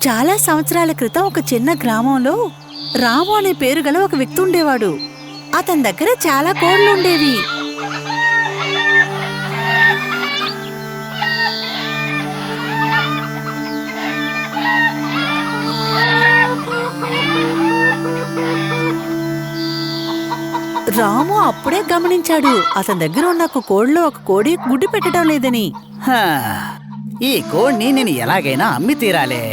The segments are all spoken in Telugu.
చాలా సంవత్సరాల క్రితం ఒక చిన్న గ్రామంలో రాము అనే పేరు గల ఒక వ్యక్తి ఉండేవాడు. అతని దగ్గర చాలా కోళ్లుండేవి. రాము అప్పుడే గమనించాడు అతని దగ్గర ఉన్న ఒక కోడిలో ఒక కోడి గుడ్డు పెట్టడం లేదని. ఈ కోడిని నేను ఎలాగైనా అమ్మి తీరాలే.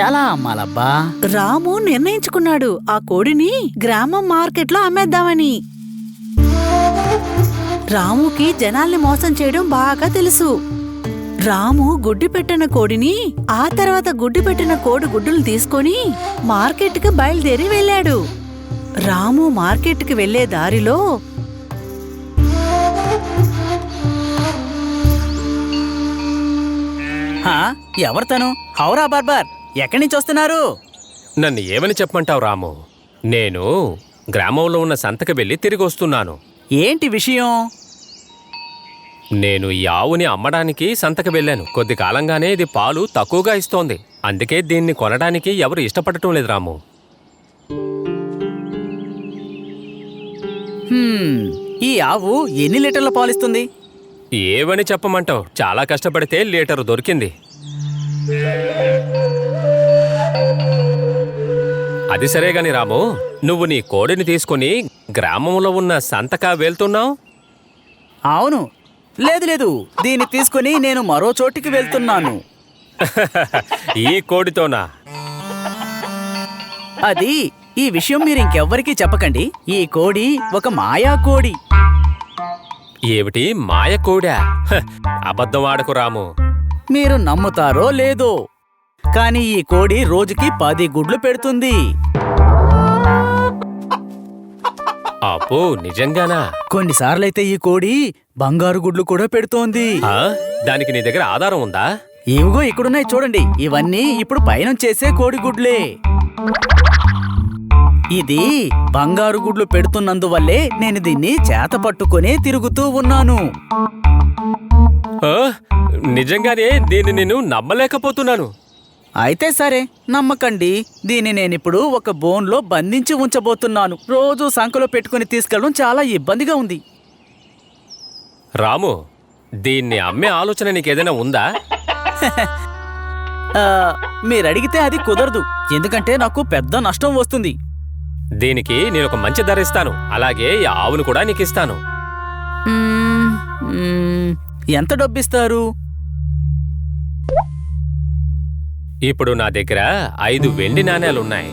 ఎలా అమ్మాలబ్బా? రాము నిర్ణయించుకున్నాడు ఆ కోడిని గ్రామం మార్కెట్లో అమ్మేద్దామని. రాముకి జనాల్ని మోసం చేయడం బాగా తెలుసు. రాము గుడ్డు పెట్టిన కోడిని, ఆ తర్వాత గుడ్డు పెట్టిన కోడి గుడ్డులు తీసుకొని మార్కెట్కి బయలుదేరి వెళ్ళాడు. రాము మార్కెట్కి వెళ్లే దారిలో ఎవరు తను? హౌరా బార్బర్, ఎక్కడి నుంచి వస్తున్నారు? నన్ను ఏమని చెప్పమంటావు రాము? నేను గ్రామంలో ఉన్న సంతకి వెళ్ళి తిరిగి వస్తున్నాను. ఏంటి విషయం? నేను ఈ ఆవుని అమ్మడానికి సంతకి వెళ్ళాను. కొద్ది కాలంగానే ఇది పాలు తక్కువగా ఇస్తోంది. అందుకే దీన్ని కొనడానికి ఎవరు ఇష్టపడటం లేదు రాము. ఈ ఆవు ఎన్ని లీటర్ల పాలిస్తుంది? ఏవని చెప్పమంటావు? చాలా కష్టపడితే లీటరు దొరికింది. అది సరేగాని రాము, నువ్వు నీ కోడిని తీసుకుని గ్రామంలో ఉన్న సంతకా వెళ్తున్నావు? అవును. లేదు, దీన్ని తీసుకుని నేను మరో చోటికి వెళ్తున్నాను. ఈ కోడితోనా? అది ఈ విషయం మీరు ఇంకెవ్వరికీ చెప్పకండి. ఈ కోడి ఒక మాయా కోడి. ఏమిటి మాయ కోడా? అబద్ధం ఆడకు రాము. మీరు నమ్ముతారో లేదో, కానీ ఈ కోడి రోజుకి 10 గుడ్లు పెడుతుంది. అబ్బో, నిజంగానా? కొన్నిసార్లైతే ఈ కోడి బంగారు గుడ్లు కూడా పెడుతోంది. దానికి నీ దగ్గర ఆధారం ఉందా? ఇవిగో ఇక్కడున్నాయి చూడండి. ఇవన్నీ ఇప్పుడు పయనం కోడి గుడ్లే. ఇది బంగారు గుడ్లు పెడుతున్నందువల్లే నేను దీన్ని చేత పట్టుకునే తిరుగుతూ ఉన్నాను. నిజంగానే దీన్ని నేను నమ్మలేకపోతున్నాను. అయితే సరే, నమ్మకండి. దీన్ని నేనిప్పుడు ఒక బోన్లో బంధించి ఉంచబోతున్నాను. రోజు సంకలో పెట్టుకుని తీసుకెళ్ళడం చాలా ఇబ్బందిగా ఉంది. రాము, దీన్ని అమ్మే ఆలోచన నీకేదైనా ఉందా? మీరడిగితే అది కుదరదు, ఎందుకంటే నాకు పెద్ద నష్టం వస్తుంది. దీనికి నేను ఒక మంచి ధర ఇస్తాను. అలాగే ఈ ఆవును కూడా నీకు ఇస్తాను. ఎంత డబ్బిస్తారు? ఇప్పుడు నా దగ్గర 5 వెండి నాణేలున్నాయి.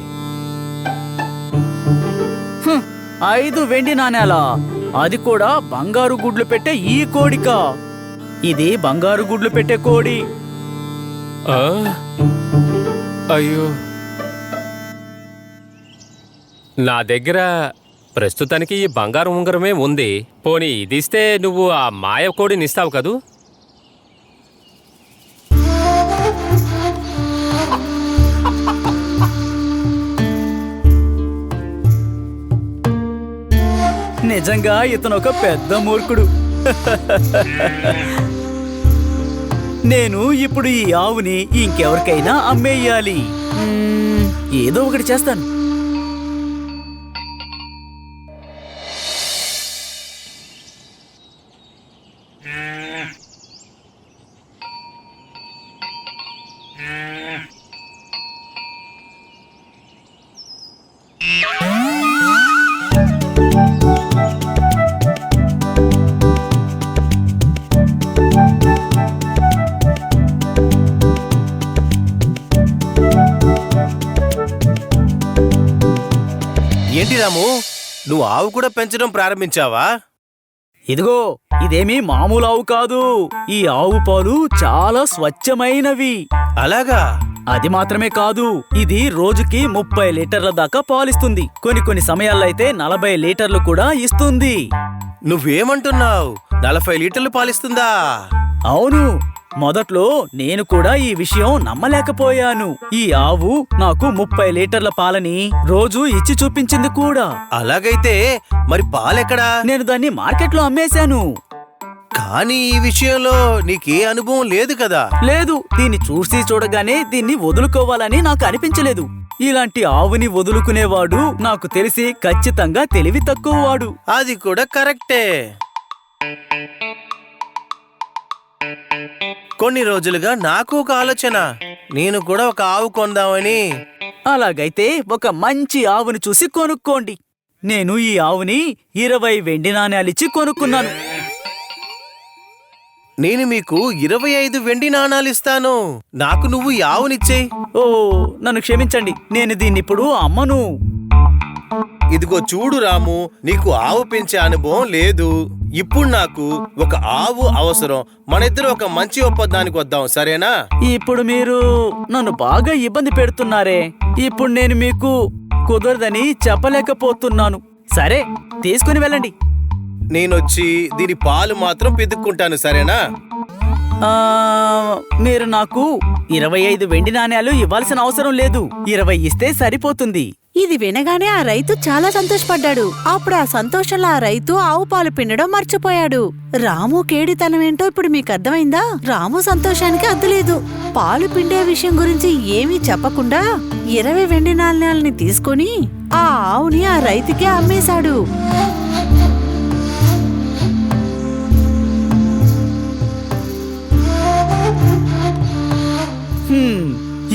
5 వెండి నాణేలా? అది కూడా బంగారు గుడ్లు పెట్టే ఈ కోడికా? ఇది బంగారు గుడ్లు పెట్టే కోడి. అయ్యో, నా దగ్గర ప్రస్తుతానికి ఈ బంగారు ఉంగరమే ఉంది. పోనీ ఇదిస్తే నువ్వు ఆ మాయ కోడిని ఇస్తావు కదూ? నిజంగా ఇతను ఒక పెద్ద మూర్ఖుడు. నేను ఇప్పుడు ఈ ఆవుని ఇంకెవరికైనా అమ్మేయాలి. ఏదో ఒకటి చేస్తాను. ఏంటి రాము, నువ్వు ఆవు కూడా పెంచడం ప్రారంభించావా? ఇదిగో, ఇదేమీ మామూలు ఆవు కాదు. ఈ ఆవు పాలు చాలా స్వచ్ఛమైనవి. అలాగా? అది మాత్రమే కాదు, ఇది రోజుకి 30 లీటర్ల దాకా పాలిస్తుంది. కొన్ని సమయాల్లో అయితే 40 లీటర్లు కూడా ఇస్తుంది. నువ్వేమంటున్నావు? 40 లీటర్లు పాలిస్తుందా? అవును. మొదట్లో నేను కూడా ఈ విషయం నమ్మలేకపోయాను. ఈ ఆవు నాకు 30 లీటర్ల పాలని రోజు ఇచ్చి చూపించింది కూడా. అలాగైతే మరి పాలెక్కడా? నేను దాన్ని మార్కెట్లో అమ్మేశాను. కానీ ఈ విషయంలో నీకే అనుభవం లేదు కదా. లేదు, దీన్ని చూసి చూడగానే దీన్ని వదులుకోవాలని నాకు అనిపించలేదు. ఇలాంటి ఆవుని వదులుకునేవాడు నాకు తెలిసి ఖచ్చితంగా తెలివి తక్కువవాడు. అది కూడా కరెక్టే. కొన్ని రోజులుగా నాకు ఒక ఆలోచన. నేను కూడా ఒక ఆవు కొందామని. అలాగైతే ఒక మంచి ఆవుని చూసి కొనుక్కోండి. నేను ఈ ఆవుని 20 వెండి నాణేలిచ్చి కొనుక్కున్నాను. నేను మీకు 25 వెండి నాణాలు ఇస్తాను. నాకు నువ్వు ఈ ఆవునిచ్చేయి. ఓ, నన్ను క్షమించండి, నేను దీన్నిప్పుడు అమ్మను. ఇదిగో చూడు రాము, నీకు ఆవు పెంచే అనుభవం లేదు. ఇప్పుడు నాకు ఒక ఆవు అవసరం. మనిద్దరం ఒక మంచి ఒప్పందానికి వద్దాం, సరేనా? ఇప్పుడు మీరు నన్ను బాగా ఇబ్బంది పెడుతున్నారే. ఇప్పుడు నేను మీకు కుదరదని చెప్పలేకపోతున్నాను. సరే, తీసుకుని వెళ్ళండి. నేనొచ్చి దీని పాలు మాత్రం పితుక్కుంటాను, సరేనా? ఆ, మీరు నాకు 25 వెండి నాణేలు ఇవ్వాల్సిన అవసరం లేదు. 20 ఇస్తే సరిపోతుంది. ఇది వినగానే ఆ రైతు చాలా సంతోషపడ్డాడు. అప్పుడు ఆ సంతోషంలో ఆ రైతు ఆవు పాలు పిండడం మర్చిపోయాడు. రాము కేడితనం ఏంటో ఇప్పుడు మీకు అర్థమైందా? రాము సంతోషానికి అద్దులేదు. పాలు పిండే విషయం గురించి ఏమీ చెప్పకుండా 20 వెండి నాణేలని తీసుకుని ఆ ఆవుని ఆ రైతుకే అమ్మేశాడు.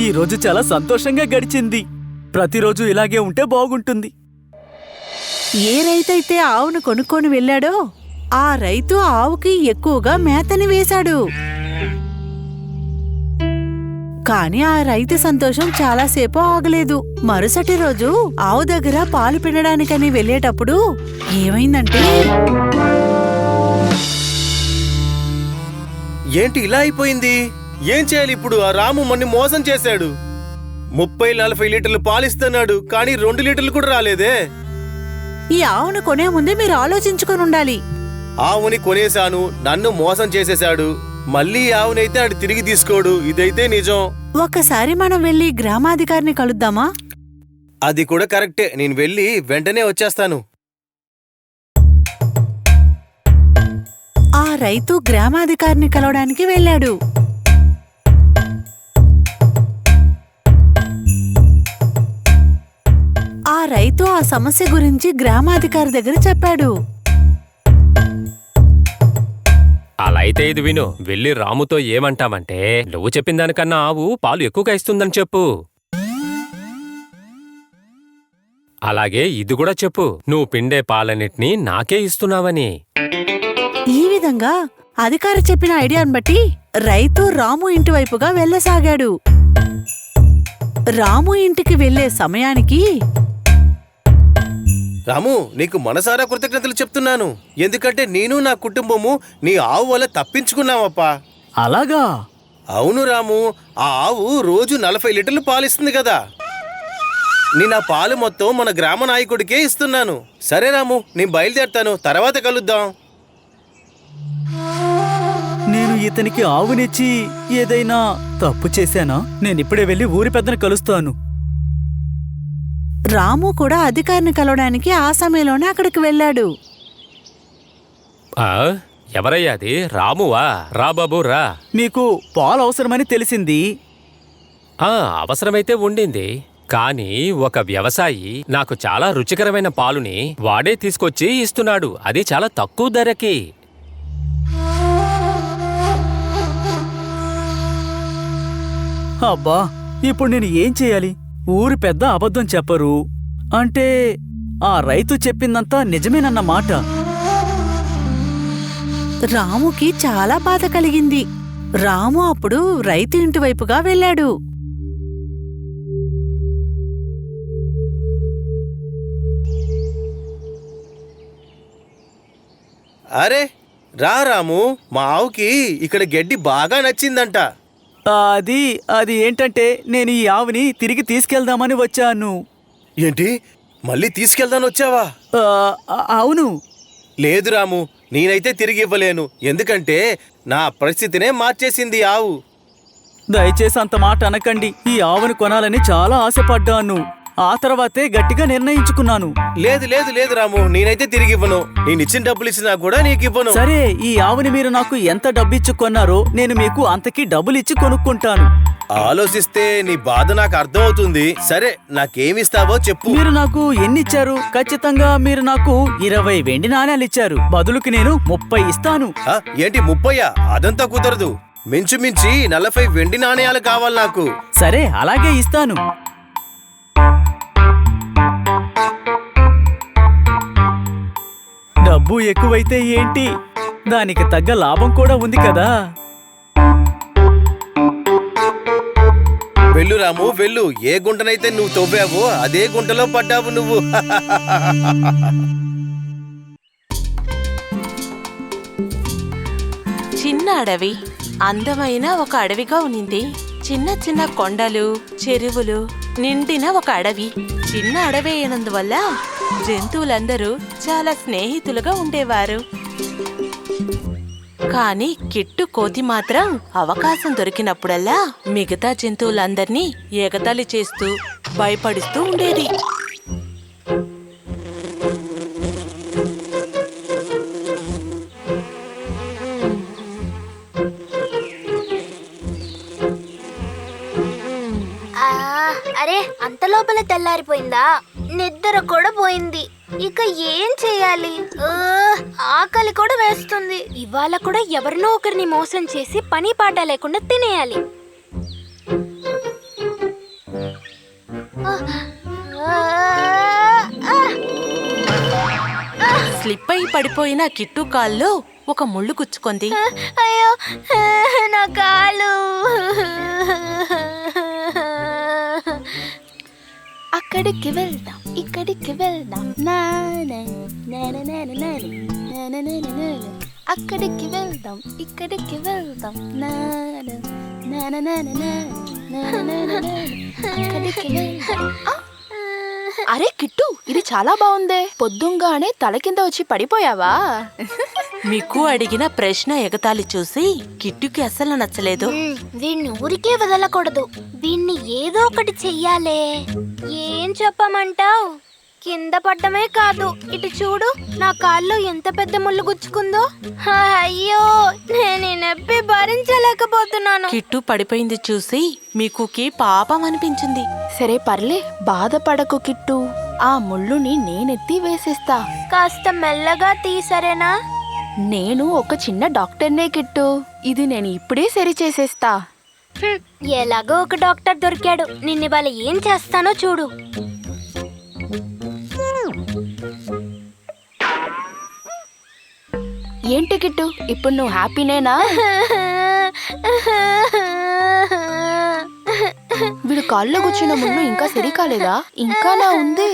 ఈ రోజు చాలా సంతోషంగా గడిచింది. ప్రతిరోజు ఇలాగే ఉంటే బాగుంటుంది. ఏ రైతైతే ఆవును కొనుక్కొని వెళ్ళాడో ఆ రైతు ఆవుకి ఎక్కువగా మేతని వేశాడు. కాని ఆ రైతు సంతోషం చాలాసేపు ఆగలేదు. మరుసటి రోజు ఆవు దగ్గర పాలు పిండడానికని వెళ్ళేటప్పుడు ఏమైందంటే, ఏంటి ఇలా అయిపోయింది? ఏం చేయాలి ఇప్పుడు? ఆ రాము మొన్న మోసం చేశాడు. 30-40 లీటర్లు పాలిస్తున్నాడు, కానీ 2 లీటర్లు కూడా రాలేదే. ఈ ఆవును కొనే ముందే మీరు ఆలోచించుకొని ఉండాలి. ఆవుని కొనేశాను, నన్ను మోసం చేసేశాడు. మళ్ళీ ఆవునైతే ఆడు తిరిగి తీసుకోడు. ఇదైతే నిజం. ఒకసారి మనం వెళ్లి గ్రామాధికారిని కలుద్దామా? అది కూడా కరెక్టే. నేను వెళ్ళి వెంటనే వచ్చేస్తాను. ఆ రైతు గ్రామాధికారిని కలవడానికి వెళ్ళాడు. ఆ రైతు ఆ సమస్య గురించి గ్రామాధికారి దగ్గర చెప్పాడు. అలా అయితే ఇది విను. వెళ్ళి రాముతో ఏమంటామంటే, నువ్వు చెప్పిన దానికన్నా ఆవు పాలు ఎక్కువగా ఇస్తుందని చెప్పు. అలాగే ఇది కూడా చెప్పు, నువ్వు పిండే పాలన్నిటినీ నాకే ఇస్తున్నావని. ఈ విధంగా అధికారి చెప్పిన ఐడియాను బట్టి రైతు రాము ఇంటి వైపుగా వెళ్ళసాగాడు. రాము ఇంటికి వెళ్లే సమయానికి, రాము, నీకు మనసారా కృతజ్ఞతలు చెప్తున్నాను. ఎందుకంటే నేను నా కుటుంబము నీ ఆవు వల్ల తప్పించుకున్నామప్పా. అలాగా? అవును రాము, ఆ ఆవు రోజు 40 లీటర్లు పాలిస్తుంది కదా. నేను ఆ పాలు మొత్తం మన గ్రామ నాయకుడికే ఇస్తున్నాను. సరే రాము, నేను బయలుదేరుతాను. తర్వాత కలుద్దాం. నేను ఇతనికి ఆవునిచ్చి ఏదైనా తప్పు చేశానా? నేనిప్పుడే వెళ్ళి ఊరి పెద్దను కలుస్తాను. రాము కూడా అధికారిని కలవడానికి ఆ సమయంలోనే అక్కడికి వెళ్ళాడు. ఆ ఎవరయ్యా అది? రామువా? రా బాబు రా. మీకు పాలు అవసరమని తెలిసింది. అవసరమైతే ఉండింది. కానీ ఒక వ్యవసాయి నాకు చాలా రుచికరమైన పాలుని వాడే తీసుకొచ్చి ఇస్తున్నాడు. అది చాలా తక్కువ ధరకి. అబ్బా, ఇప్పుడు నేను ఏం చేయాలి? ఊరి పెద్ద అబద్ధం చెప్పరు అంటే ఆ రైతు చెప్పిందంతా నిజమేనన్న మాట. రాముకి చాలా బాధ కలిగింది. రాము అప్పుడు రైతు ఇంటి వైపుగా వెళ్ళాడు. అరే రా రాము, మా ఆవుకి ఇక్కడ గడ్డి బాగా నచ్చిందంట. అది ఏంటంటే నేను ఈ ఆవుని తిరిగి తీసుకెళ్దామని వచ్చాను. ఏంటి, మళ్ళీ తీసుకెళ్దాను వచ్చావా? అవును. లేదు రాము, నేనైతే తిరిగి ఇవ్వలేను. ఎందుకంటే నా పరిస్థితినే మార్చేసింది ఆవు. దయచేసి అంత మాట అనకండి. ఈ ఆవుని కొనాలని చాలా ఆశపడ్డాను. ఆ తర్వాతే గట్టిగా నిర్ణయించుకున్నాను. లేదు లేదు లేదు రాము, నేనైతే తిరిగి ఇవ్వను. నేను ఇచ్చిన డబ్బులు ఇచ్చినా కూడా నీకు ఇవ్వను. సరే, ఈ ఆవుని మీరు నాకు ఎంత డబ్బిచ్చి కొన్నారో నేను మీకు అంతకి డబ్బులిచ్చి కొనుక్కుంటాను. ఆలోచిస్తే నీ బాధ నాకు అర్థం అవుతుంది. సరే, నాకేమిస్తావో చెప్పు. మీరు నాకు ఎన్నిచ్చారు? ఖచ్చితంగా మీరు నాకు 20 వెండి నాణేలు ఇచ్చారు. బదులుకి నేను 30 ఇస్తాను. ఆ, ఏంటి 30? అదంతా కుదరదు. మించుమించి 40 వెండి నాణేయాలు కావాలి నాకు. సరే, అలాగే ఇస్తాను. డబ్బు ఎక్కువైతే ఏంటి, దానికి తగ్గ లాభం కూడా ఉంది కదా. వెళ్ళు రాము, వెళ్ళు. ఏ గుంటనైతే నువ్వు తవ్వావో అదే గుంటలో పడ్డావు నువ్వు. చిన్న అడవి అందమైన ఒక అడవిగా ఉన్నింది. చిన్న చిన్న కొండలు, చెరువులు నిండిన ఒక అడవి. చిన్న అడవి అయినందువల్ల జంతువులందరూ చాలా స్నేహితులుగా ఉండేవారు. కానీ కిట్టు కోతి మాత్రం అవకాశం దొరికినప్పుడల్లా మిగతా జంతువులందర్నీ ఎగతాళి చేస్తూ భయపడిస్తూ ఉండేది. అరే, అంత లోపల తెల్లారిపోయిందా? నిద్ర కూడా పోయింది. ఇక ఏం చెయ్యాలి? ఆకలి కూడా వేస్తుంది. ఇవాళ కూడా ఎవరినో ఒకరిని మోసం చేసి పని పాట లేకుండా తినేయాలి. స్లిప్ అయి పడిపోయిన కిట్టు కాల్లో ఒక ముళ్ళు గుచ్చుకుంది. అయ్యో, నా కాలు. అక్కడికి వెళ్దాం, ఇక్కడికి వెళ్దాం, అక్కడికి వెళ్దాం, ఇక్కడికి వెళ్దాం, అక్కడికి వెళ్దాం. అరే కిట్టు, ఇది చాలా బాగుందే. పొద్దుంగానే తల కింద వచ్చి పడిపోయావా? మీకు అడిగిన ప్రశ్న ఎగతాళి చూసి కిట్టుకి అస్సలు నచ్చలేదు. వీణ్ణి ఊరికే వదలకూడదు. వీణ్ణి ఏదో ఒకటి చెయ్యాలే. ఏం చెప్పమంటావ్? కింద పడ్డమే కాదు, ఇటు చూడు, నా కాల్లో ఎంత పెద్ద ముళ్ళు గుచ్చుకుందో. అయ్యో, నేను ఈ నొప్పి భరించలేకపోతున్నాను. కిట్టు పడిపోయింది చూసి మీకుకి పాపం అనిపించింది. సరే పర్లే, బాధపడకు కిట్టు. ఆ ముళ్ళుని నేనెత్తి వేసేస్తా. కాస్త మెల్లగా తీసరేనా? నేను ఒక చిన్న డాక్టర్నే కిట్టు. ఇది నేను ఇప్పుడే సరి చేసేస్తా. ఎలాగో ఒక డాక్టర్ దొరికాడు. నిన్ను వాళ్ళ ఏం చేస్తానో చూడు. ఏంటి కిట్టు, ఇప్పుడు నువ్వు హ్యాపీనేనా? వీడు కాల్లో కూర్చున్న ముళ్ళు ఇంకా సరి కాలేదా? ఇంకా నా ఉంది.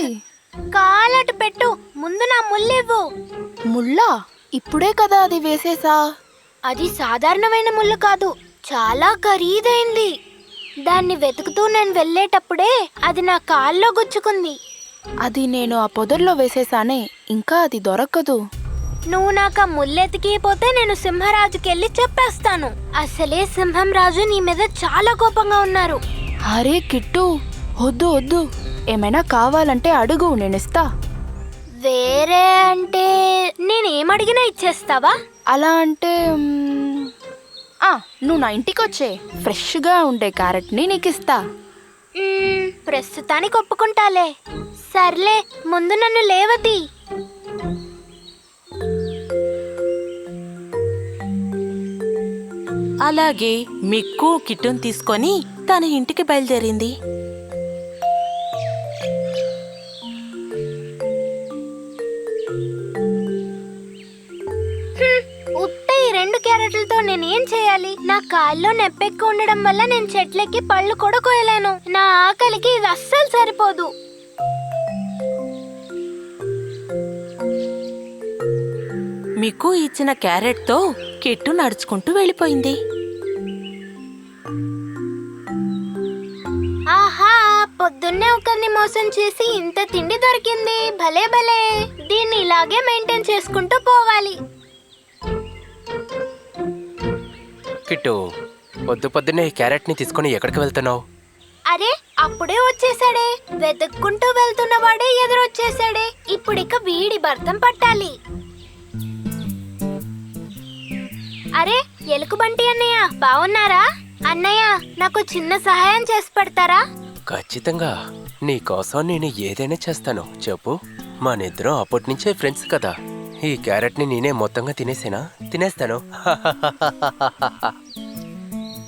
కాలటు పెట్టు, ముందు నా ముళ్ళివ్వు. ముళ్ళా? ఇప్పుడే కదా అది వేసేసా. అది సాధారణమైన ముళ్ళు కాదు, చాలా ఖరీదైంది. దాన్ని వెతుకుతూ నేను వెళ్ళేటప్పుడే అది నా కాల్లో గుచ్చుకుంది. అది నేను ఆ పొదల్లో వేసేసానే, ఇంకా అది దొరకదు. నువ్వు నాకు ఆ ముల్లెతికిపోతే నేను సింహరాజుకెళ్ళి చెప్పేస్తాను. అసలే సింహం రాజు నీ మీద చాలా కోపంగా ఉన్నారు. అరే కిట్టు, వద్దు వద్దు. ఏమైనా కావాలంటే అడుగు, నేనిస్తా. వేరే అంటే నేనేమడిగినా ఇచ్చేస్తావా? అలా అంటే నువ్వు నా ఇంటికి వచ్చే ఫ్రెష్గా ఉండే క్యారెట్ని నీకు ఇస్తా. ప్రస్తుతానికి ఒప్పుకుంటాలే. సర్లే, ముందు నన్ను లేవది. అలాగే మిక్కు కిట్టును తీసుకొని తన ఇంటికి బయలుదేరింది. ఉత్త ఈ 2 క్యారెట్లతో నేనేం చేయాలి? నా కాల్లో నొప్పెక్కు ఉండడం వల్ల నేను చెట్లకి పళ్ళు కూడా కోయలేను. నా ఆకలికి ఇది అస్సలు సరిపోదు. మిక్కు ఇచ్చిన క్యారెట్తో కిట్టు నడుచుకుంటూ వెళ్ళిపోయింది. ఆహా, పొద్దున్నే ఒకరిని మోసం చేసి ఇంత తిండి దొరికింది. భలే భలే, దీన్ని ఇలాగే మెయింటైన్ చేసుకుంటూ పోవాలి. కిట్టు, పొద్దున్నే ఈ క్యారెట్ని తీసుకొని ఎక్కడికి వెళ్తున్నావు? అరే, అప్పుడే వచ్చేసాడే. వెతుక్కుంటూ వెళ్తున్నవాడే ఎదురొచ్చేసాడే. ఇప్పుడిక వీడి భర్తం పట్టాలి. అరే ఎలుకబంటి అన్నయ్య, బావున్నారా? అన్నయ్య, నాకు చిన్న సహాయం చేసి పెడతారా? ఖచ్చితంగా నీకోసం నేను ఏదైనా చేస్తాను. చెప్పు. మనిద్దరం అప్పటి నుంచే ఫ్రెండ్స్ కదా. ఈ క్యారెట్ ని నేనే మొత్తంగా తినేస్తాను.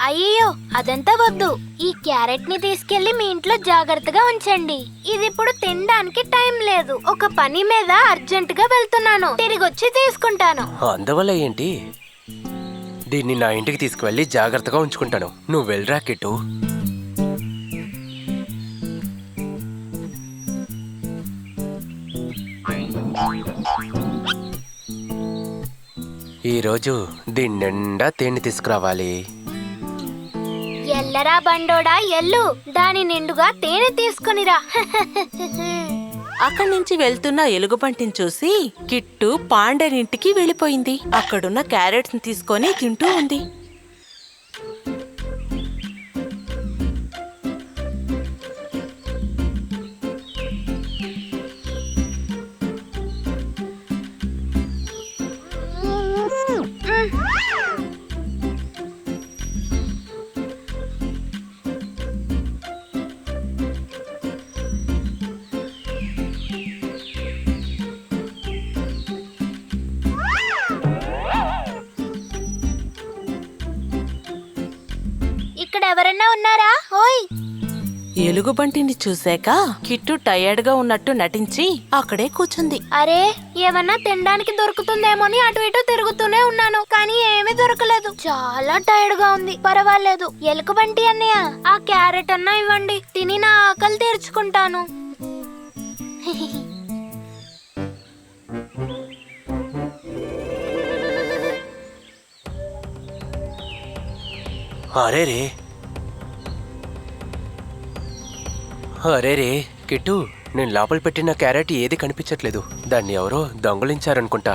అయ్యో, అదంతా వద్దు. ఈ క్యారెట్ ని తీసుకెళ్లి మీ ఇంట్లో జాగ్రత్తగా ఉంచండి. ఇది ఇప్పుడు తినడానికి టైం లేదు. ఒక పని మీద అర్జెంట్ గా వెళ్తున్నాను. తిరిగొచ్చి తీసుకుంటాను. అందువల్ల ఏంటి? దీన్ని నా ఇంటికి తీసుకువెళ్ళి జాగ్రత్తగా ఉంచుకుంటాను. నువ్వు వెళ్ళరా కిట్టు. ఈరోజు దీని నిండా తేనె తీసుకురావాలి. ఎల్లరా బండోడా ఎల్లు, దాని నిండుగా తేనె తీసుకునిరా. అక్కడి నుంచి వెళ్తున్న ఎలుగుబంటిని చూసి కిట్టు పాండరింటికి వెళ్ళిపోయింది. అక్కడున్న క్యారెట్స్ తీసుకొని తింటూ ఉంది. ఇక్కడ ఎవరన్నా ఉన్నారా? ఓయ్, ఎలుగుబంటిని చూశాక కిట్టు టయర్డ్ గా ఉన్నట్టు నటించి అక్కడే కూర్చుంది. అరే, ఏమన్నా తినడానికి దొరుకుతుందేమోని అటు ఇటు తిరుగుతూనే ఉన్నాను, కానీ ఏమీ దొరకలేదు. చాలా టైర్డ్ గా ఉంది. పర్వాలేదు ఎలుకబంటి అన్నయ్య, ఆ క్యారెట్ అన్నా ఇవ్వండి. తిని నా ఆకలి తీర్చుకుంటాను. అరే కిట్టు, నేను లోపల పెట్టిన క్యారెట్ ఏది కనిపించట్లేదు. దాన్ని ఎవరో దొంగలించారనుకుంటా.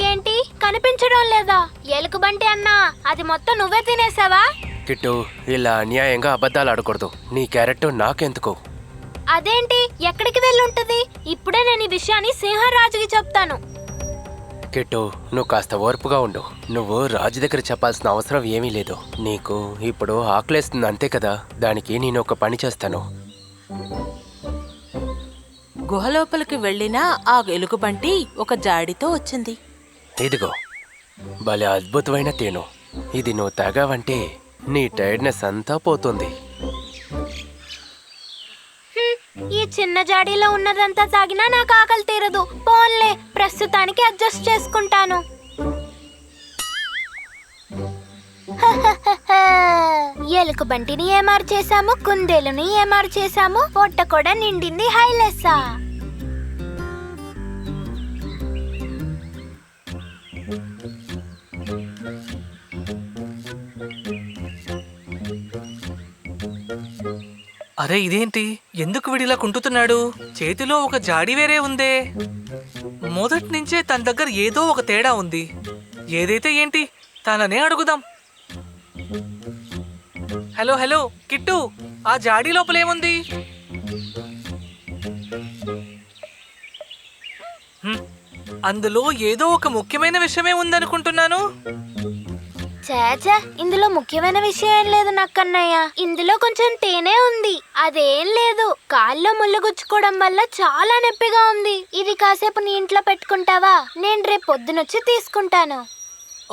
ఏంటి కనిపించడం లేదా? ఎలుకబంటి అన్నా, అది మొత్తం నువ్వే తినేసావా? కిట్టు, ఇలా అన్యాయంగా అబద్ధాలు ఆడకూడదు. నీ క్యారెట్ నాకెందుకు? అదేంటి, ఎక్కడికి వెళ్ళుంటది? ఇప్పుడే నేను ఈ విషయాన్ని సింహరాజుకి చెప్తాను. కిట్టు, నువ్వు కాస్త ఓర్పుగా ఉండు. నువ్వు రాజు దగ్గర చెప్పాల్సిన అవసరం ఏమీ లేదు. నీకు ఇప్పుడు ఆకలేస్తుంది అంతే కదా. దానికి నేను ఒక పని చేస్తాను. గుహలోపలికి వెళ్లిన ఆ ఎలుగుబంటి ఒక జాడితో వచ్చింది. ఇదిగో, భలే అద్భుతమైన తేనె. ఇది నువ్వు తాగావంటే నీ టైర్డ్నెస్ అంతా పోతుంది. ఈ చిన్న జాడీలో ఉన్నదంతా తాగినా నాకు ఆకలి తీరదు. పోన్లే, ప్రస్తుతానికి అడ్జస్ట్ చేసుకుంటాను. ఎలుకబంటిని ఏమారు చేశాము, కుందేలుని ఏమారు చేశాము, పొట్ట కూడా నిండింది. హైలెస్సా. అరే ఇదేంటి, ఎందుకు విడిలా కుంటుతున్నాడు? చేతిలో ఒక జాడి వేరే ఉందే. మొదటి నుంచే తన దగ్గర ఏదో ఒక తేడా ఉంది. ఏదైతే ఏంటి, తననే అడుగుదాం. హలో హలో కిట్టు, ఆ జాడీ లోపలేముంది? అందులో ఏదో ఒక ముఖ్యమైన విషయమే ఉందనుకుంటున్నాను. చాచా, ఇందులో ముఖ్యమైన విషయం ఏం లేదు నక్కన్నయ్య. ఇందులో కొంచెం తేనె ఉంది. అదేం లేదు, కాల్లో ముళ్ళు గుచ్చుకోవడం వల్ల చాలా నొప్పిగా ఉంది. ఇది కాసేపు నీ ఇంట్లో పెట్టుకుంటావా? నేను రేపు పొద్దునొచ్చి తీసుకుంటాను.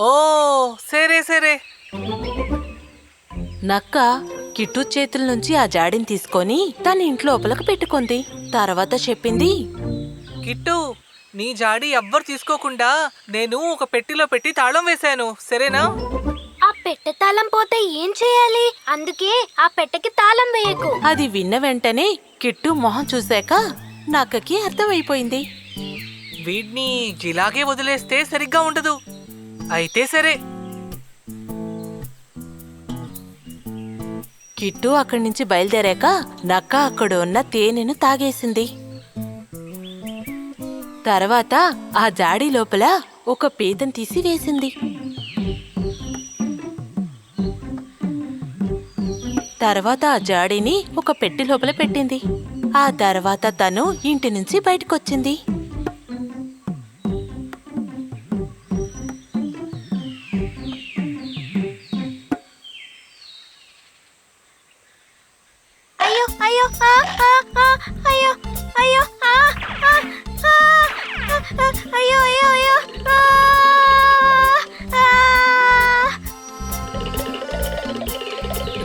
ఓ సరే సరే. నక్క కిట్టు చేతుల నుంచి ఆ జాడిని తీసుకొని తన ఇంట్లోపలకు పెట్టుకుంది. తర్వాత చెప్పింది, కిట్టు, నీ జాడి ఎవ్వరు తీసుకోకుండా నేను ఒక పెట్టెలో పెట్టి తాళం వేశాను, సరేనా? ఆ పెట్టె తాళం పోతే ఏం చేయాలి? అందుకే ఆ పెట్టెకి తాళం వేయకు. అది విన్న వెంటనే కిట్టు మొహం చూశాక నక్కకి అర్థమైపోయింది. వీడిని ఇలాగే వదిలేస్తే సరిగ్గా ఉండదు. అయితే సరే. కిట్టు అక్కడి నుంచి బయలుదేరాక నక్క అక్కడ ఉన్న తేనెను తాగేసింది. తర్వాత ఆ జాడీ లోపల ఒక పీతను తీసి వేసింది. తర్వాత ఆ జాడీని ఒక పెట్టె లోపల పెట్టింది. ఆ తర్వాత తను ఇంటి నుంచి బయటకొచ్చింది. అయ్యో అయ్యో అయ్యో అయ్యో అయ్యో అయ్యో అయ్యో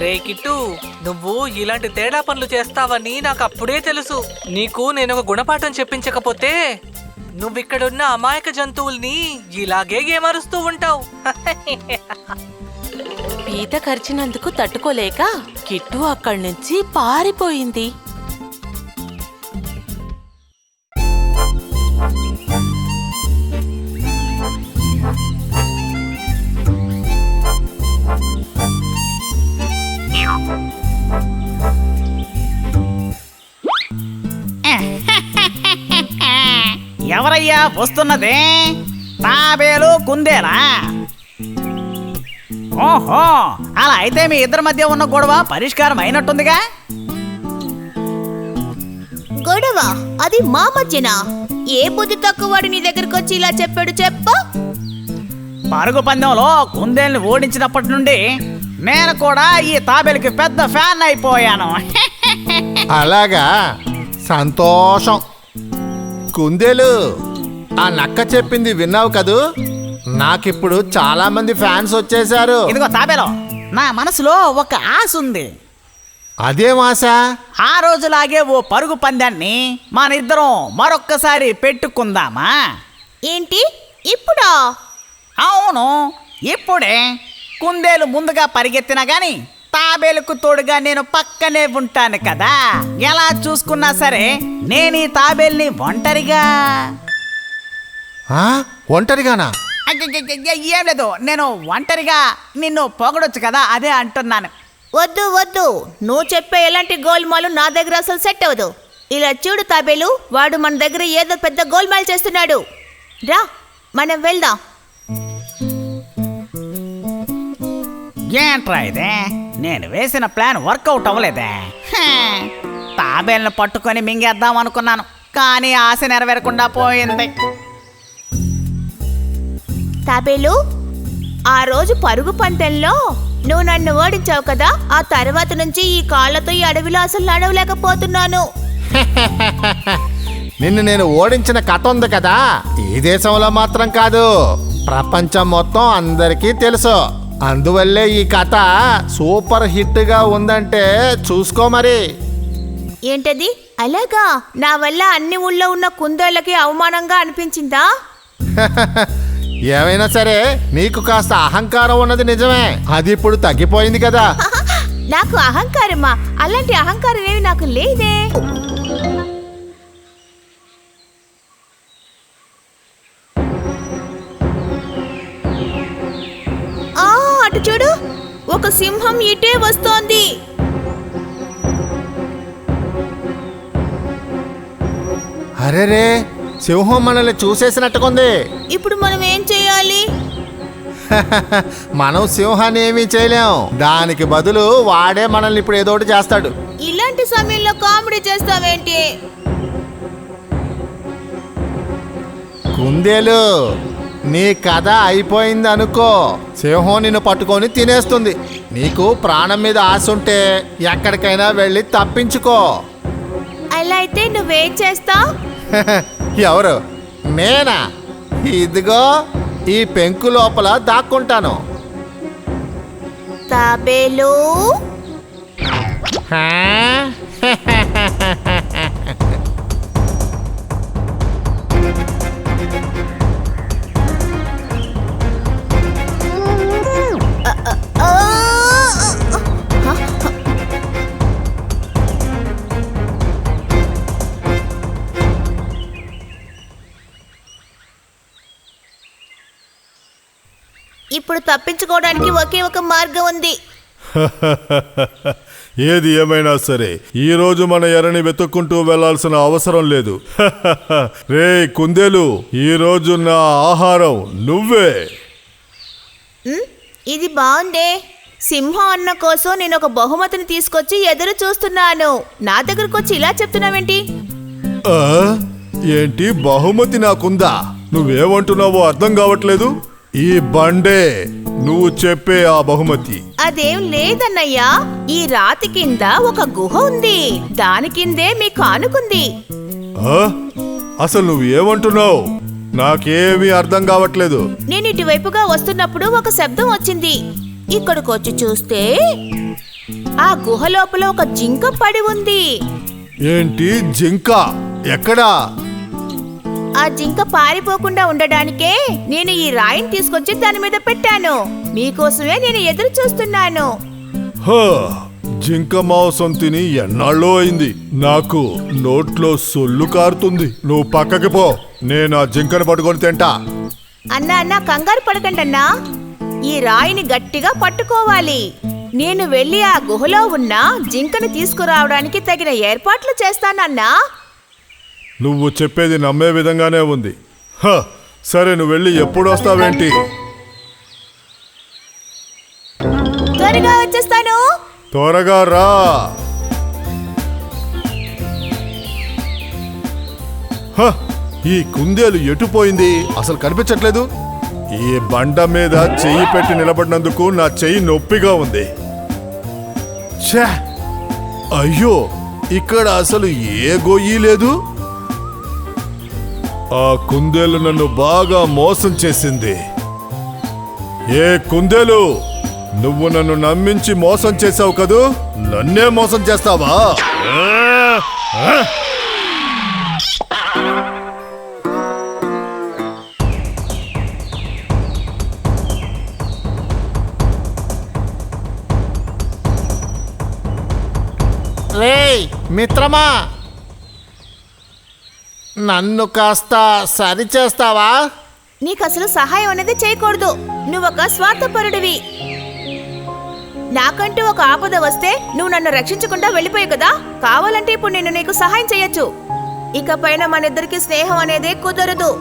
రే కిట్టు, నువ్వు ఇలాంటి తేడా పనులు చేస్తావని నాకు అప్పుడే తెలుసు. నీకు నేను ఒక గుణపాఠం చెప్పించకపోతే నువ్విక్కడున్న అమాయక జంతువుల్ని ఇలాగే ఏమరుస్తూ ఉంటావు. పీత కరిచినందుకు తట్టుకోలేక కిట్టు అక్కడి నుంచి పారిపోయింది. ఎవరయ్యా వస్తున్నదే? తాబేలు కుందేలా? ఓహో, అలా అయితే మీ ఇద్దరి మధ్య ఉన్న గొడవ పరిష్కారం అయినట్టుందిగా. గొడవ అది మా మధ్యన? ఏ బుద్ధి తక్కువ వాడు నీ దగ్గరకు వచ్చి ఇలా చెప్పాడు చెప్పు? పరుగు పందెంలో కుందేల్ని ఓడించినప్పటి నుండి నేను కూడా ఈ తాబేలుకి పెద్ద ఫ్యాన్ అయిపోయాను. అలాగా, సంతోషం. కుందేలు, ఆ నక్క చెప్పింది విన్నావు కదూ? నాకిప్పుడు చాలా మంది ఫ్యాన్స్ వచ్చేశారు. ఇదిగో తాబేలు, నా మనసులో ఒక ఆశ ఉంది. అదేం ఆశ? ఆ రోజులాగే ఓ పరుగు పందాన్ని మనిద్దరం మరొక్కసారి పెట్టుకుందామా? ఏంటి ఇప్పుడా? అవును, ఇప్పుడే. కుందేలు ముందుగా పరిగెత్తినా గాని తాబేలుకు తోడుగా నేను పక్కనే ఉంటాను కదా. ఎలా చూసుకున్నా సరే నేను ఈ తాబేల్ని ఒంటరిగా. ఒంటరిగానా? ఏం లేదు, నేను ఒంటరిగా నిన్ను పొగడొచ్చు కదా, అదే అంటున్నాను. వద్దు వద్దు, నువ్వు చెప్పే ఎలాంటి గోల్మాలు నా దగ్గర అసలు సెట్ అవ్వదు. ఇలా చూడు తాబేలు, వాడు మన దగ్గర ఏదో పెద్ద గోల్మాల్ చేస్తున్నాడు. రా మనం వెళ్దాం. ఏంట్రా ఇదే? నేను వేసిన ప్లాన్ వర్కౌట్ అవ్వలేదే. తాబేలను పట్టుకొని మింగేద్దాం అనుకున్నాను, కానీ ఆశ నెరవేరకుండా పోయింది. తాబేలు, ఆ రోజు పరుగు పంటల్లో నువ్వు నన్ను ఓడించావు కదా, ఆ తర్వాత నుంచి ఈ కాళ్ళతో ఈ అడవిలో అసలు నడవలేకపోతున్నాను. నిన్ను నేను ఓడించిన కథ ఉంది కదా, ఈ దేశంలో మాత్రం కాదు, ప్రపంచం మొత్తం అందరికీ తెలుసు. అందువల్లే ఈ కథ సూపర్ హిట్గా ఉందంటే చూసుకో మరి. ఏంటది? అలాగా, నా వల్ల అన్ని ఊళ్ళో ఉన్న కుందేళ్ళకి అవమానంగా అనిపించిందా? ఏమైనా సరే నీకు కాస్త అహంకారం ఉన్నది నిజమే, అది ఇప్పుడు తగ్గిపోయింది కదా. నాకు అహంకారమా? అలాంటి అహంకారం ఏమి నాకు లేదే. అటు చూడు, ఒక సింహం ఇటే వస్తోంది. అరేరే, సింహం మనల్ని చూసేసినట్టుకుంది. ఇప్పుడు మనం ఏం చేయాలి? మనం సింహాన్ని ఏమీ చేయలేం, దానికి బదులు వాడే మనల్ని ఇప్పుడు ఏదో ఒకటి చేస్తాడు. ఇలాంటి సమయంలో కామెడీ చేస్తావేంటి? కుందేలు, నీ కథ అయిపోయింది అనుకో. సింహం నిన్ను పట్టుకొని తినేస్తుంది. నీకు ప్రాణం మీద ఆశ ఉంటే ఎక్కడికైనా వెళ్ళి తప్పించుకో. అలా అయితే నువ్వేం చేస్తావు? ఎవరు? నేనా? ఇదిగో ఈ పెంకు లోపల దాక్కుంటాను. తాబేలు, ఇప్పుడు తప్పించుకోవడానికి ఒకే ఒక మార్గం ఉంది. ఏది ఏమైనా సరే ఈ రోజు మన ఎరని వెతుక్కుంటూ వెళ్లాల్సిన అవసరం లేదు. రే కుందేలు, ఈ రోజు నా ఆహారం నువ్వే. ఇది బాగుందే. సింహం అన్న కోసం నేను ఒక బహుమతిని తీసుకొచ్చి ఎదురు చూస్తున్నాను. నా దగ్గరకు వచ్చి ఇలా చెప్తున్నావేంటి? ఆ? ఏంటి బహుమతి నాకుందా? నువ్వేమంటున్నావో అర్థం కావట్లేదు. ఈ బండే నువ్వు చెప్పే ఆ బహుమతి. అదేం లేదన్నయ్యా, ఈ రాతి కింద ఒక గుహ ఉంది, దాని కిందే మీ కానుకుంది. ఆ? అసలు నువ్వేమంటున్నావు? నాకేమీ అర్థం కావట్లేదు. నేను ఇటువైపుగా వస్తున్నప్పుడు ఒక శబ్దం వచ్చింది. ఇక్కడికొచ్చి చూస్తే ఆ గుహ లోపల ఒక జింక పడి ఉంది. ఏంటి జింక? ఎక్కడా? ఆ జింక పారిపోకుండా ఉండడానికే నేను ఈ రాయిని తీసుకొచ్చి దాని మీద పెట్టాను. మీకోసమే నేను ఎదురు చూస్తున్నాను. హ, జింక మాంసం తిని ఎన్నాళ్ళో అయింది. నాకు నోట్లో సొల్లు కారుతుంది. నువ్వు పక్కకి పో, నేను ఆ జింకను పట్టుకొని తింటా. అన్నా కంగారు పడకండన్నా, ఈ రాయిని గట్టిగా పట్టుకోవాలి. నేను వెళ్ళి ఆ గుహలో ఉన్న జింకను తీసుకురావడానికి తగిన ఏర్పాట్లు చేస్తానన్నా. నువ్వు చెప్పేది నమ్మే విధంగానే ఉంది. హ, సరే నువ్వు వెళ్ళి ఎప్పుడు వస్తావేంటి? త్వరగా వచ్చేస్తాను. త్వరగా రా. హ, ఈ కుందేలు ఎటుపోయింది? అసలు కనిపించట్లేదు. ఈ బండ మీద చెయ్యి పెట్టి నిలబడినందుకు నా చెయ్యి నొప్పిగా ఉంది. ఛే! అయ్యో, ఇక్కడ అసలు ఏ గొయ్యి లేదు. ఆ కుందేలు నన్ను బాగా మోసం చేసింది. ఏ కుందేలు, నువ్వు నన్ను నమ్మించి మోసం చేసావు కదూ, నన్నే మోసం చేస్తావా? రేయ్ మిత్రమా, నన్ను కాస్త సరిచేస్తావా? నీకు అసలు సహాయం అనేది చేయకూడదు. నువ్వొక స్వార్థపరుడివి. నాకంటూ ఒక ఆపద వస్తే నువ్వు నన్ను రక్షించకుండా వెళ్ళిపోయావు కదా. కావాలంటే ఇప్పుడు నేను నీకు సహాయం చేయొచ్చు. ఇకపైన మన ఇద్దరికి స్నేహం అనేదే కుదరదు.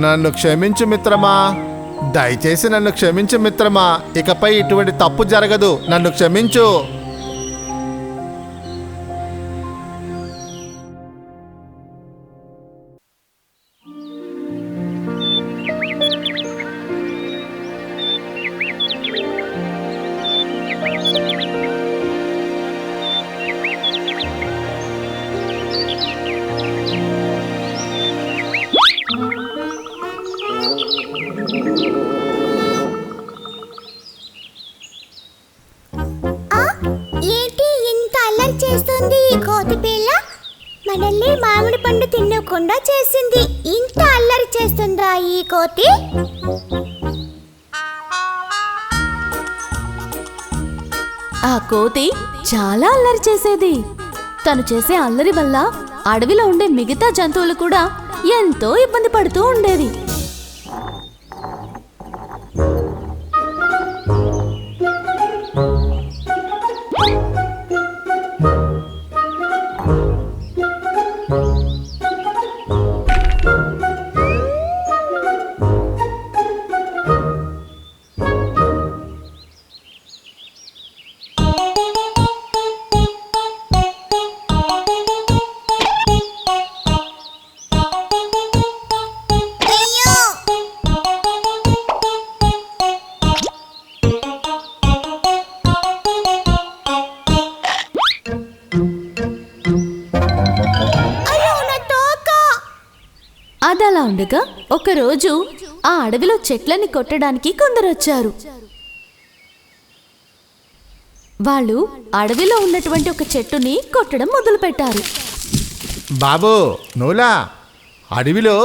నన్ను క్షమించు మిత్రమా, దయచేసి నన్ను క్షమించు మిత్రమా. ఇకపై ఇటువంటి తప్పు జరగదు. నన్ను క్షమించు. ఏంటి ఇంత అల్లరి చేస్తుంది ఈ కోతి పిల్ల? మనల్ని మామిడి పండు తినకుండా చేసింది. ఇంత అల్లరి చేస్తుందా ఈ కోతి? ఆ కోతి చాలా అల్లరి చేసేది. తను చేసే అల్లరి వల్ల అడవిలో ఉండే మిగతా జంతువులు కూడా ఎంతో ఇబ్బంది పడుతూ ఉండేది. అదలా ఉండగా ఒకరోజు ఆ అడవిలో చెట్లని కొట్టడానికి కొందరు వచ్చారు. వాళ్ళు అడవిలో ఉన్నటువంటి ఒక చెట్టుని కొట్టడం మొదలుపెట్టారు. బాబు నూలా, అడవిలో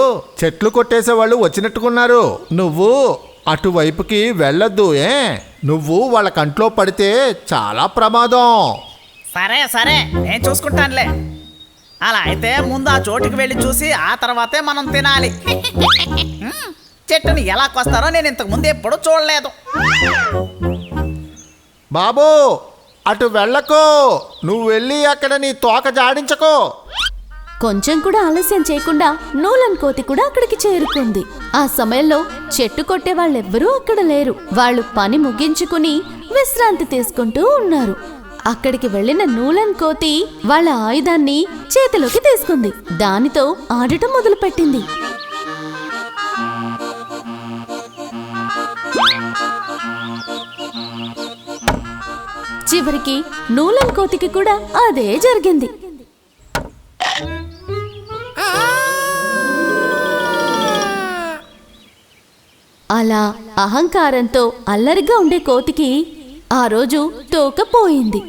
చెట్లు కొట్టేసేవాళ్ళు వచ్చినట్టుకున్నారు. నువ్వు అటువైపుకి వెళ్ళొద్దు. నువ్వు వాళ్ళ కంట్లో పడితే చాలా ప్రమాదం. సరే సరే, నేను చూసుకుంటానులే. అలా అయితే ముందు ఆ చోటుకి వెళ్ళి చూసి ఆ తర్వాతే మనం తినాలి. చెట్టుని ఎలా కొస్తారో నేను ఇంతకు ముందు ఎప్పుడు చూడలేదు. బాబు అటు వెళ్ళకో. నువ్వు వెళ్ళి అక్కడ నీ తోక జాడించకో. కొంచెం కూడా ఆలస్యం చేయకుండా నూలన్ కోతి కూడా అక్కడికి చేరుకుంది. ఆ సమయంలో చెట్టు కొట్టే వాళ్ళెవ్వరూ అక్కడ లేరు. వాళ్ళు పని ముగించుకుని విశ్రాంతి తీసుకుంటూ ఉన్నారు. అక్కడికి వెళ్లిన నూలన్ కోతి వాళ్ళ ఆయుధాన్ని చేతిలోకి తీసుకుంది. దానితో ఆడటం మొదలుపెట్టింది. చివరికి నూలన్ కోతికి కూడా అదే జరిగింది. అలా అహంకారంతో అల్లరిగా ఉండే కోతికి ఆ రోజు తోక పోయింది.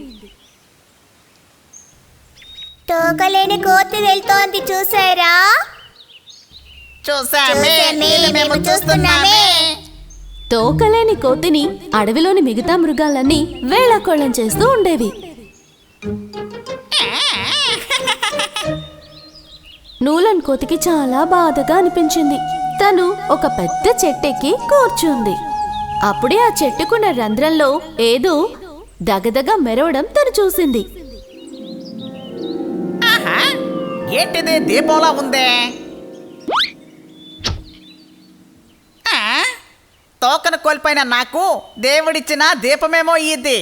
తోకలేని కోతి వెళ్తోంది, చూసారా? చూసామే, మేము చూస్తున్నామే. తోకలేని కోతిని అడవిలోని మిగతా మృగాలన్నీ వేళాకోళం చేస్తూ ఉండేవి. నూలన్ కోతికి చాలా బాధగా అనిపించింది. తను ఒక పెద్ద చెట్టెక్కి కూర్చుంది. అప్పుడే ఆ చెట్టుకున్న రంధ్రంలో ఏదో దగదగ మెరవడం తను చూసింది. ఏంటిది దీపంలా ఉందే? తోకను కోల్పోయిన నాకు దేవుడిచ్చిన దీపమేమో ఇది.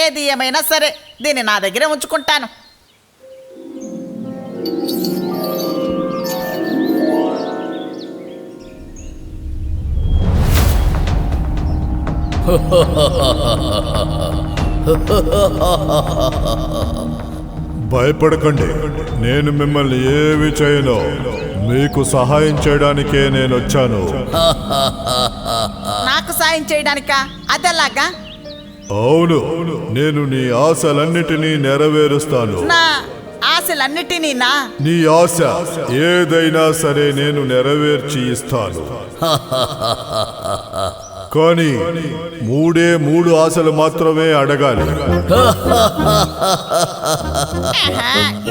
ఏది ఏమైనా సరే దీన్ని నా దగ్గరే ఉంచుకుంటాను. భయపడకండి, నేను మిమ్మల్ని ఏమి చేయను. మీకు సహాయం చేయడానికే నేను వచ్చాను. నాకు సాయం చేయడానికా? అదెలాగా? అవును, నేను నీ ఆశలన్నిటినీ నెరవేరుస్తాను. నా ఆశలన్నిటినీ నా? నీ ఆశ ఏదైనా సరే నేను నెరవేర్చి ఇస్తాను. కానీ 3 ఆశలు మాత్రమే అడగాలి.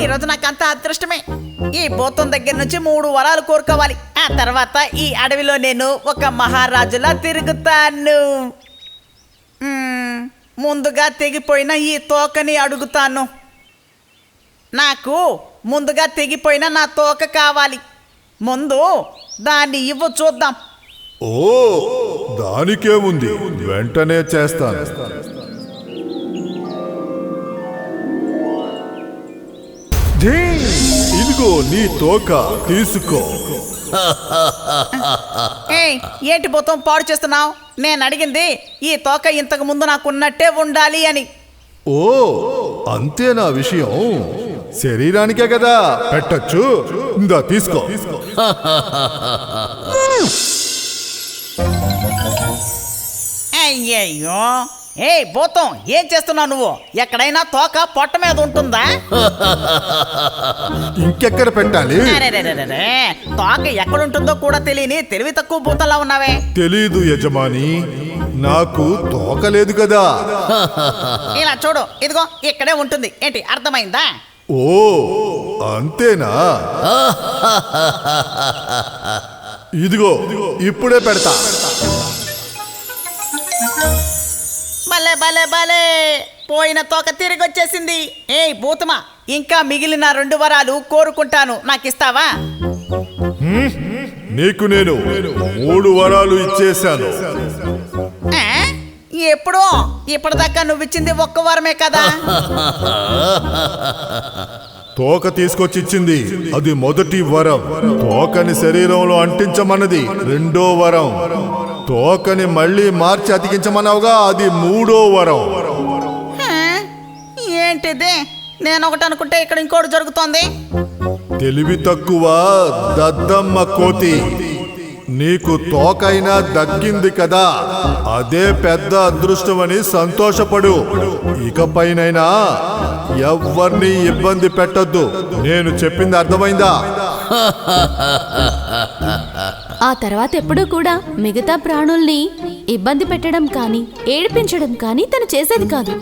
ఈ రోజు నాకంత అదృష్టమే. ఈ భూతం దగ్గర నుంచి 3 వరాలు కోరుకోవాలి. ఆ తర్వాత ఈ అడవిలో నేను ఒక మహారాజులా తిరుగుతాను. ముందుగా తెగిపోయిన ఈ తోకని అడుగుతాను. నాకు ముందుగా తెగిపోయిన నా తోక కావాలి. ముందు దాన్ని ఇవ్వు చూద్దాం. ఓ, దానికేముంది, వెంటనే చేస్తాను. ఇదిగో నీ తోక, తీసుకో. ఏంటి భూతం పాడు చేస్తున్నావు? నేను అడిగింది ఈ తోక ఇంతకు ముందు నాకున్నట్టే ఉండాలి అని. ఓ, అంతేనా విషయం? శరీరానికే కదా పెట్టచ్చు. ఇందా తీసుకో. అయ్యయ్యో, భూతం ఏం చేస్తున్నావు నువ్వు? ఎక్కడైనా తోక పొట్ట మీద ఉంటుందా? ఇంకెక్కడ పెట్టాలి? తోక ఎక్కడుంటుందో కూడా తెలియని తెలివి తక్కువ భూతంలా ఉన్నావే. తెలీదు యజమాని, నాకు తోక లేదు కదా. ఇలా చూడు, ఇదిగో ఇక్కడే ఉంటుంది. ఏంటి, అర్థమైందా? ఓ, అంతేనా? ఇదిగో ఇప్పుడే పెడతా. భలే భలే భలే, పోయిన తోక తిరిగి వచ్చేసింది. భూతమా, ఇంకా మిగిలిన 2 వరాలు కోరుకుంటాను, నాకిస్తావా? నీకు నేను 3 వరాలు ఇచ్చేశాను. ఎప్పుడో? ఇప్పటిదాకా నువ్వు ఇచ్చింది 1 వరమే కదా. తోక తీసుకొచ్చి ఇచ్చింది అది మొదటి వరం. తోకని శరీరంలో అంటించమన్నది 2వ వరం. తోకని మళ్ళీ మార్చి అతికించమన్నావుగా, అది 3వ వరం. ఏంటిది? నేను ఒకటి అనుకుంటే ఇక్కడ ఇంకోటి జరుగుతోంది. తెలివి తక్కువ దద్దమ్మ కోతి, నీకు తోకైనా దక్కింది కదా, అదే పెద్ద అదృష్టమని సంతోషపడు. ఇకపైనైనా ఎవ్వర్ని ఇబ్బంది పెట్టొద్దు. నేను చెప్పింది అర్థమైందా? ఆ తర్వాత ఎప్పుడూ కూడా మిగతా ప్రాణుల్ని ఇబ్బంది పెట్టడం కానీ ఏడిపించడం కానీ తను చేసేది కాదు.